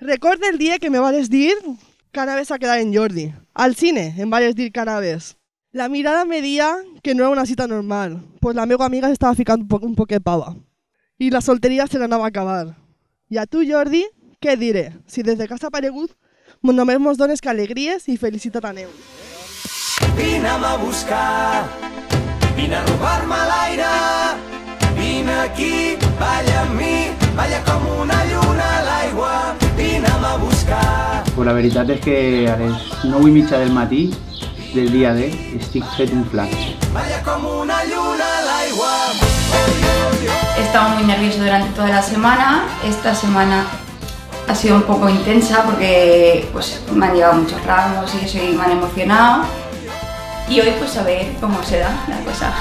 Recorda el dia que me vas dir que anaves a quedar en Jordi. Al cine em vas dir que anaves. La mirada me dia que no era una cita normal, pues la meva amiga s'estava ficant un poquet pava. I la solteria se l'anava a acabar. I a tu, Jordi, què diré? Si des de que has aparegut només mos dones que alegries i felicitat a Neus. Vine'm a buscar, vine a robar-me l'aire, vine aquí, balla amb mi, balla com una lluna a l'aigua, vine'm a buscar. Pues la veritat és que a les 9:30 del matí del dia D estic fet un flac. Balla com una lluna a l'aigua. He estado muy nervioso durante toda la semana. Esta semana ha sido un poco intensa porque pues, me han llegado muchos ramos y eso y me han emocionado. Y hoy pues a ver cómo se da la cosa.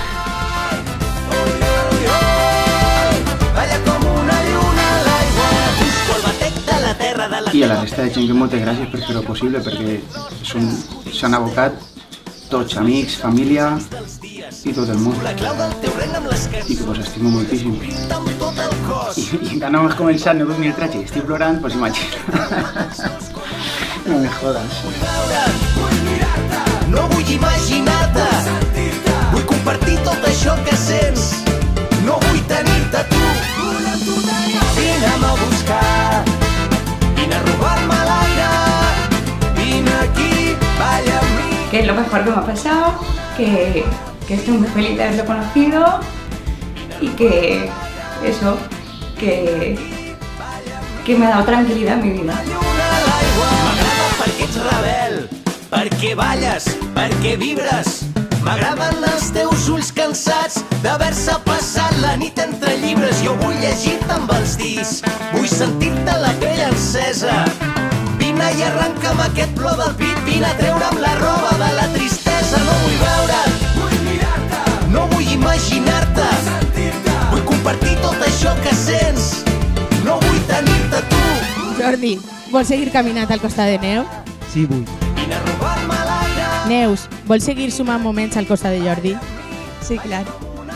I a la resta de gent que moltes gràcies per fer-ho possible, perquè s'han abocat tots, amics, família i tot el món. I que vos estimo moltíssim. I encara no has començat, no he dormit el traje i estic plorant, doncs imagina. No me jodas. No vull imaginar-te, vull compartir tot això que sents, no vull tenir-te tu. Vine'm a buscar, vine a robar-me l'aire, vine aquí, balla amb mi. Que es lo mejor que me ha pasado, que estoy muy feliz de haberlo conocido y que eso, que me ha dado tranquilidad en mi vida. M'agrada perquè ets rebel, perquè balles, perquè vibres. M'agraden els teus ulls cansats d'haver-se passat la nit entre llibres. Jo vull llegir-te amb els dits, vull sentir-te la pell encesa. Vine i arrenca'm aquest plor del pit, vine a treure'm la roba de la tristesa. No vull veure't, vull mirar-te, no vull imaginar-te, vull compartir tot això que sents, no vull tenir-te tu. Jordi, vols seguir caminant al costat de Neus? Sí, vull. Vine a robar-me l'aire. Neus, vols seguir sumant moments al costat de Jordi? Sí, claro.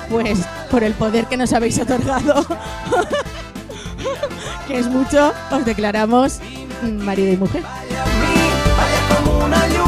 Pues por el poder que nos habéis otorgado, que es mucho, os declaramos marido y mujer. Balla amb mi, balla com una lluna.